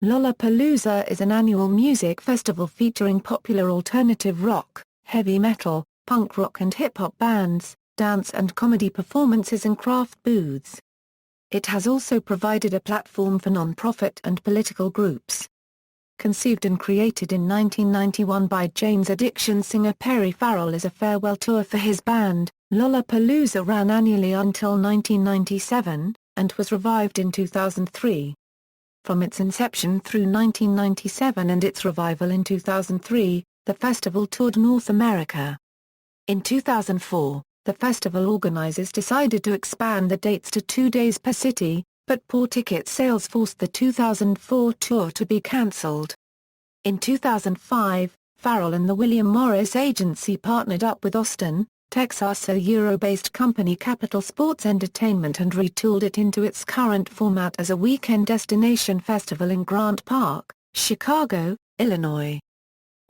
Lollapalooza is an annual music festival featuring popular alternative rock, heavy metal, punk rock and hip-hop bands, dance and comedy performances and craft booths. It has also provided a platform for non-profit and political groups. Conceived and created in 1991 by Jane's Addiction singer Perry Farrell as a farewell tour for his band, Lollapalooza ran annually until 1997, and was revived in 2003. From its inception through 1997 and its revival in 2003, the festival toured North America. In 2004, the festival organizers decided to expand the dates to 2 days per city, but poor ticket sales forced the 2004 tour to be cancelled. In 2005, Farrell and the William Morris Agency partnered up with Austin, Texas Euro-based company Capital Sports Entertainment and retooled it into its current format as a weekend destination festival in Grant Park, Chicago, Illinois.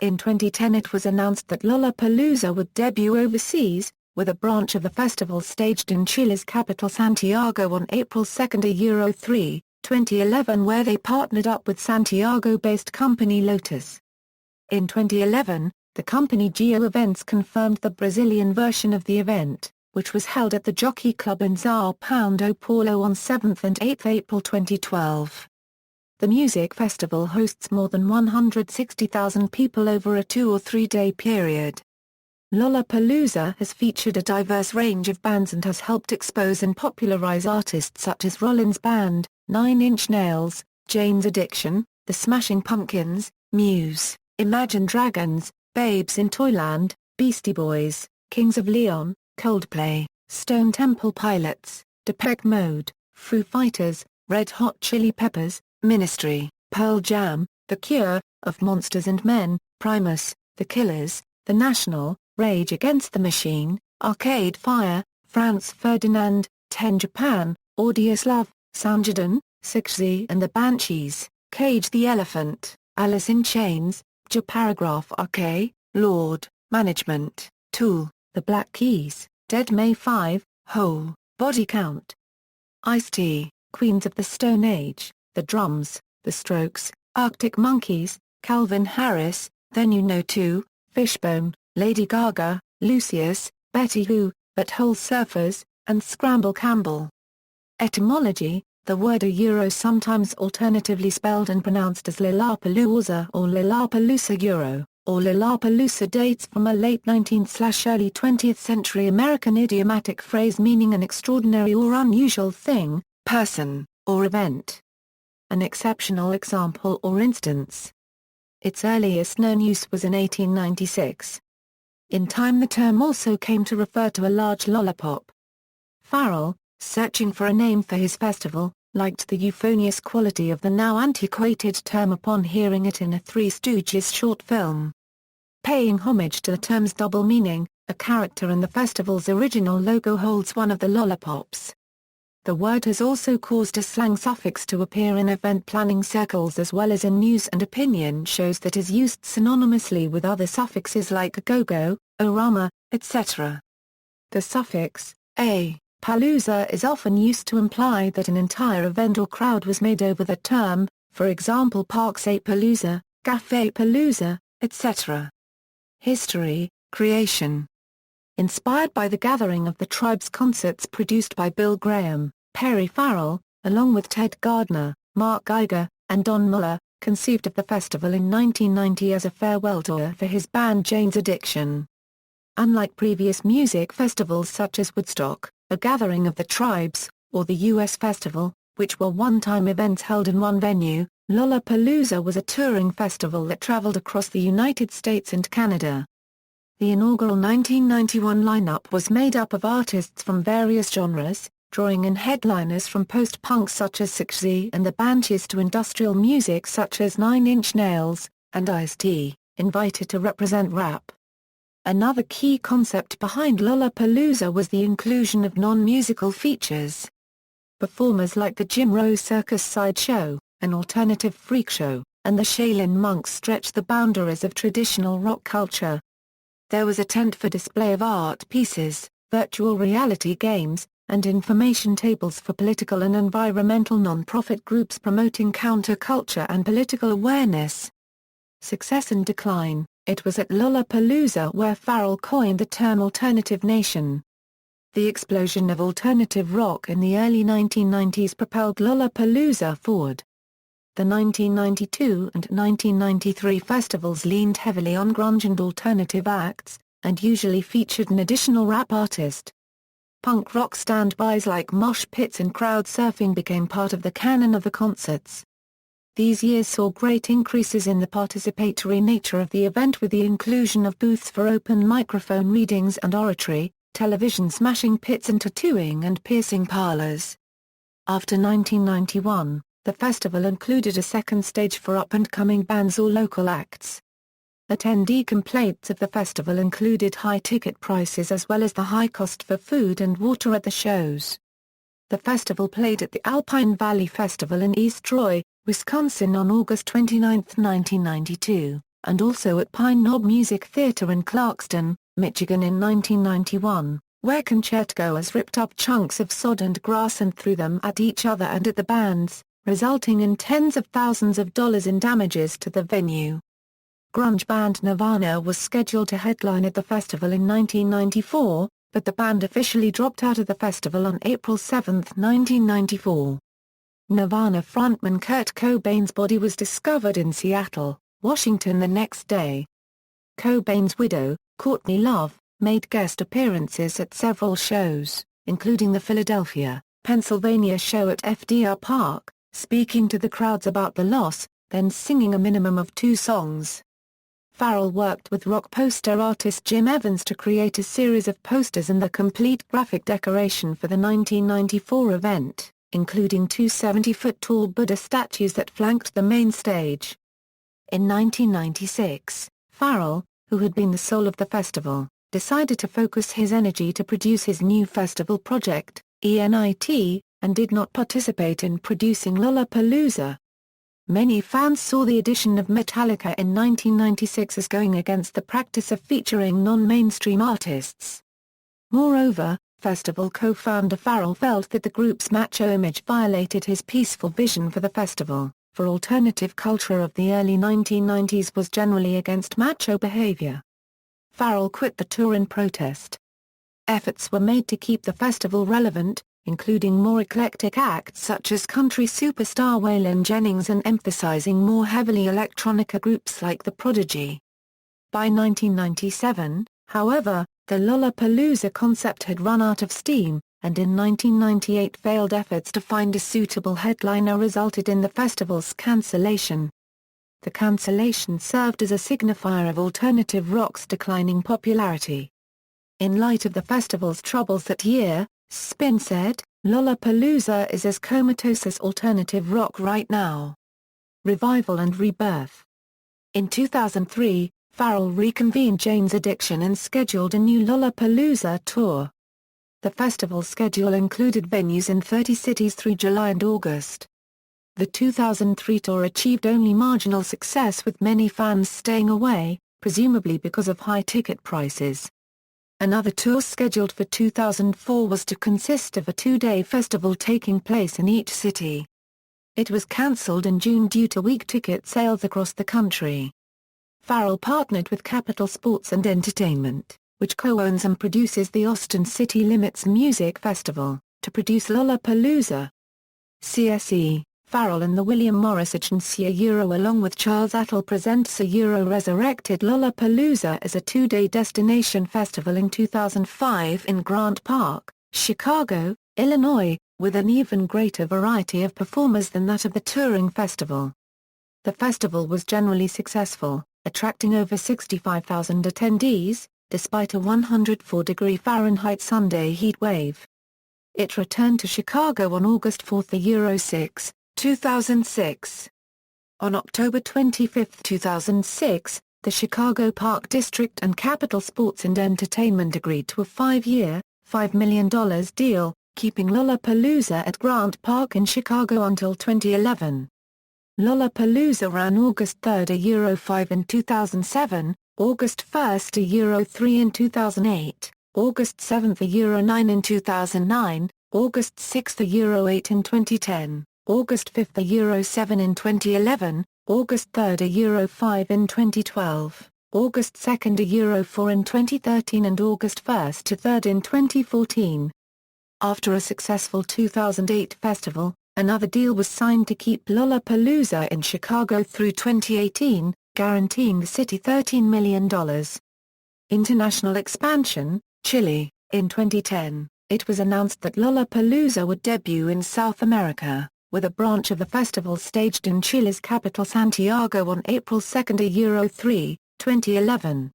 In 2010 it was announced that Lollapalooza would debut overseas, with a branch of the festival staged in Chile's capital Santiago on April 2 at Euro 3, 2011 where they partnered up with Santiago-based company Lotus. In 2011, the company Geo Events confirmed the Brazilian version of the event, which was held at the Jockey Club in São Paulo on 7 and 8 April 2012. The music festival hosts more than 160,000 people over a 2 or 3 day period. Lollapalooza has featured a diverse range of bands and has helped expose and popularize artists such as Rollins Band, 9 Inch Nails, Jane's Addiction, The Smashing Pumpkins, Muse, Imagine Dragons, Babes in Toyland, Beastie Boys, Kings of Leon, Coldplay, Stone Temple Pilots, Depeche Mode, Foo Fighters, Red Hot Chili Peppers, Ministry, Pearl Jam, The Cure, Of Monsters and Men, Primus, The Killers, The National, Rage Against the Machine, Arcade Fire, Franz Ferdinand, Ten Japan, Audius Love, Soundgarden, Siouxsie and the Banshees, Cage the Elephant, Alice in Chains, Paragraph RK, Lord, Management, Tool, The Black Keys, Dead May 5, Hole, Body Count. Ice-T, Queens of the Stone Age, The Drums, The Strokes, Arctic Monkeys, Calvin Harris, Then You Know 2, Fishbone, Lady Gaga, Lucius, Betty Who, But Hole Surfers, and Scramble Campbell. Etymology: the word Euro sometimes alternatively spelled and pronounced as ʻlʒləpə́luːzə or ʻlʒləpə́luːzə Euro, or Lollapalooza dates from a late 19th/early 20th century American idiomatic phrase meaning an extraordinary or unusual thing, person, or event. An exceptional example or instance. Its earliest known use was in 1896. In time the term also came to refer to a large lollipop. Farrell, searching for a name for his festival, liked the euphonious quality of the now antiquated term upon hearing it in a Three Stooges short film. Paying homage to the term's double meaning, a character in the festival's original logo holds one of the lollipops. The word has also caused a slang suffix to appear in event planning circles as well as in news and opinion shows that is used synonymously with other suffixes like go-go, orama, etc. The suffix, a, palooza is often used to imply that an entire event or crowd was made over the term, for example Parksapalooza, Cafépalooza, etc. History, creation. Inspired by the gathering of the Tribes concerts produced by Bill Graham, Perry Farrell, along with Ted Gardner, Mark Geiger, and Don Mueller, conceived of the festival in 1990 as a farewell tour for his band Jane's Addiction. Unlike previous music festivals such as Woodstock, a gathering of the Tribes, or the U.S. Festival, which were one-time events held in one venue, Lollapalooza was a touring festival that traveled across the United States and Canada. The inaugural 1991 lineup was made up of artists from various genres, drawing in headliners from post-punk such as Siouxsie and the Banshees to industrial music such as 9 Inch Nails, and Ice-T, invited to represent rap. Another key concept behind Lollapalooza was the inclusion of non-musical features. Performers like the Jim Rose Circus Sideshow, an alternative freak show, and the Shaolin Monks stretched the boundaries of traditional rock culture. There was a tent for display of art pieces, virtual reality games, and information tables for political and environmental non-profit groups promoting counterculture and political awareness. Success and decline. It was at Lollapalooza where Farrell coined the term alternative nation. The explosion of alternative rock in the early 1990s propelled Lollapalooza forward. The 1992 and 1993 festivals leaned heavily on grunge and alternative acts, and usually featured an additional rap artist. Punk rock standbys like mosh pits and crowd surfing became part of the canon of the concerts. These years saw great increases in the participatory nature of the event with the inclusion of booths for open microphone readings and oratory, television smashing pits and tattooing and piercing parlors. After 1991, the festival included a second stage for up-and-coming bands or local acts. Attendee complaints of the festival included high ticket prices as well as the high cost for food and water at the shows. The festival played at the Alpine Valley Festival in East Troy, Wisconsin on August 29, 1992, and also at Pine Knob Music Theater in Clarkston, Michigan in 1991, where concertgoers ripped up chunks of sod and grass and threw them at each other and at the bands, resulting in tens of thousands of dollars in damages to the venue. Grunge band Nirvana was scheduled to headline at the festival in 1994, but the band officially dropped out of the festival on April 7, 1994. Nirvana frontman Kurt Cobain's body was discovered in Seattle, Washington the next day. Cobain's widow, Courtney Love, made guest appearances at several shows, including the Philadelphia, Pennsylvania show at FDR Park, speaking to the crowds about the loss, then singing a minimum of 2 songs. Farrell worked with rock poster artist Jim Evans to create a series of posters and the complete graphic decoration for the 1994 event, including 2 70-foot-tall Buddha statues that flanked the main stage. In 1996, Farrell, who had been the soul of the festival, decided to focus his energy to produce his new festival project, ENIT, and did not participate in producing Lollapalooza. Many fans saw the addition of Metallica in 1996 as going against the practice of featuring non-mainstream artists. Moreover, festival co-founder Farrell felt that the group's macho image violated his peaceful vision for the festival, for alternative culture of the early 1990s was generally against macho behavior. Farrell quit the tour in protest. Efforts were made to keep the festival relevant, including more eclectic acts such as country superstar Waylon Jennings and emphasizing more heavily electronica groups like The Prodigy. By 1997, however, the Lollapalooza concept had run out of steam, and in 1998 failed efforts to find a suitable headliner resulted in the festival's cancellation. The cancellation served as a signifier of alternative rock's declining popularity. In light of the festival's troubles that year, Spin said, "Lollapalooza is as comatose as alternative rock right now. Revival and rebirth." In 2003, Farrell reconvened Jane's Addiction and scheduled a new Lollapalooza tour. The festival's schedule included venues in 30 cities through July and August. The 2003 tour achieved only marginal success with many fans staying away, presumably because of high ticket prices. Another tour scheduled for 2004 was to consist of a 2-day festival taking place in each city. It was cancelled in June due to weak ticket sales across the country. Farrell partnered with Capital Sports and Entertainment, which co-owns and produces the Austin City Limits Music Festival, to produce Lollapalooza. CSE, Farrell and the William Morris Agency along with Charles Attal presents resurrected Lollapalooza as a 2-day destination festival in 2005 in Grant Park, Chicago, Illinois, with an even greater variety of performers than that of the touring festival. The festival was generally successful, attracting over 65,000 attendees, despite a 104-degree Fahrenheit Sunday heat wave. It returned to Chicago on August 4, 2006. On October 25, 2006, the Chicago Park District and Capital Sports and Entertainment agreed to a 5-year, $5 million deal, keeping Lollapalooza at Grant Park in Chicago until 2011. Lollapalooza ran August 3 to €5 in 2007, August 1 to €3 in 2008, August 7 to €9 in 2009, August 6 Euro 8 in 2010, August 5 Euro 7 in 2011, August 3 Euro 5 in 2012, August 2 Euro 4 in 2013 and August 1 to 3 in 2014. After a successful 2008 festival, another deal was signed to keep Lollapalooza in Chicago through 2018, guaranteeing the city $13 million. International expansion, Chile. In 2010, it was announced that Lollapalooza would debut in South America, with a branch of the festival staged in Chile's capital Santiago on April 2 Euro 3, 2011.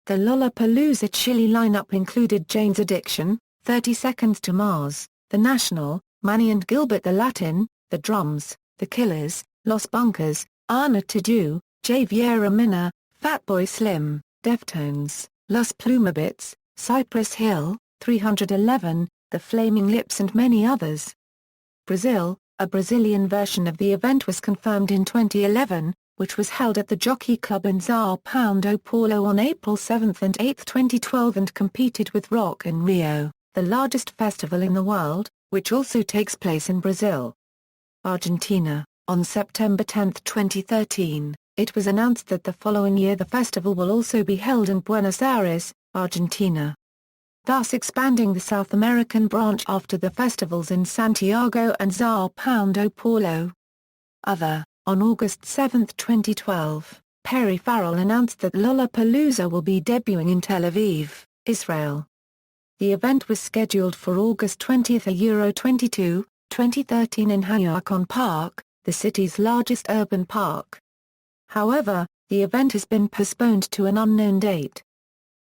The Lollapalooza Chile lineup included Jane's Addiction, 30 Seconds to Mars, The National, Manny and Gilbert the Latin, The Drums, The Killers, Los Bunkers, Ana Tijoux, Javiera Mena, Fatboy Slim, Deftones, Los Plumabits, Cypress Hill, 311, The Flaming Lips and many others. Brazil. A Brazilian version of the event was confirmed in 2011, which was held at the Jockey Club in São Paulo on April 7 and 8, 2012 and competed with Rock in Rio, the largest festival in the world, which also takes place in Brazil. Argentina. On September 10, 2013, it was announced that the following year the festival will also be held in Buenos Aires, Argentina, thus expanding the South American branch after the festivals in Santiago and São Paulo. On August 7, 2012, Perry Farrell announced that Lollapalooza will be debuting in Tel Aviv, Israel. The event was scheduled for August 20 Euro 22, 2013 in Hayakon Park, the city's largest urban park. However, the event has been postponed to an unknown date.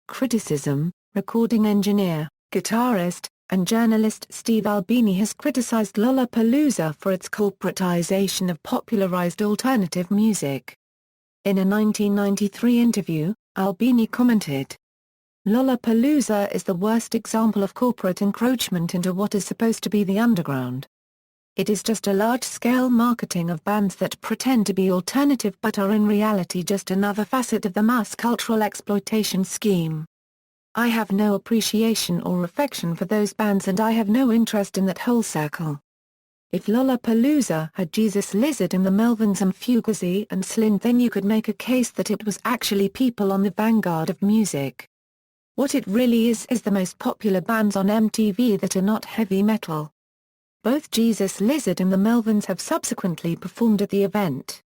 Criticism. Recording engineer, guitarist, and journalist Steve Albini has criticized Lollapalooza for its corporatization of popularized alternative music. In a 1993 interview, Albini commented, "Lollapalooza is the worst example of corporate encroachment into what is supposed to be the underground. It is just a large-scale marketing of bands that pretend to be alternative but are in reality just another facet of the mass cultural exploitation scheme. I have no appreciation or affection for those bands and I have no interest in that whole circle. If Lollapalooza had Jesus Lizard and the Melvins and Fugazi and Slint, then you could make a case that it was actually people on the vanguard of music. What it really is the most popular bands on MTV that are not heavy metal." Both Jesus Lizard and the Melvins have subsequently performed at the event.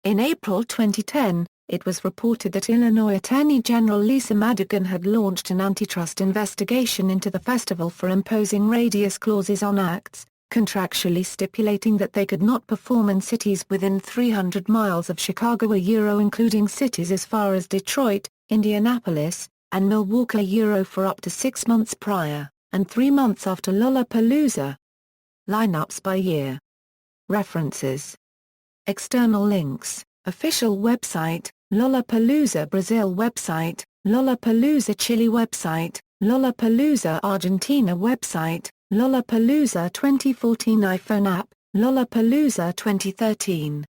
In April 2010, it was reported that Illinois Attorney General Lisa Madigan had launched an antitrust investigation into the festival for imposing radius clauses on acts, contractually stipulating that they could not perform in cities within 300 miles of Chicago including cities as far as Detroit, Indianapolis, and Milwaukee for up to 6 months prior, and 3 months after Lollapalooza. Lineups by year. References. External links. Official website, Lollapalooza Brazil website, Lollapalooza Chile website, Lollapalooza Argentina website, Lollapalooza 2014 iPhone app, Lollapalooza 2013.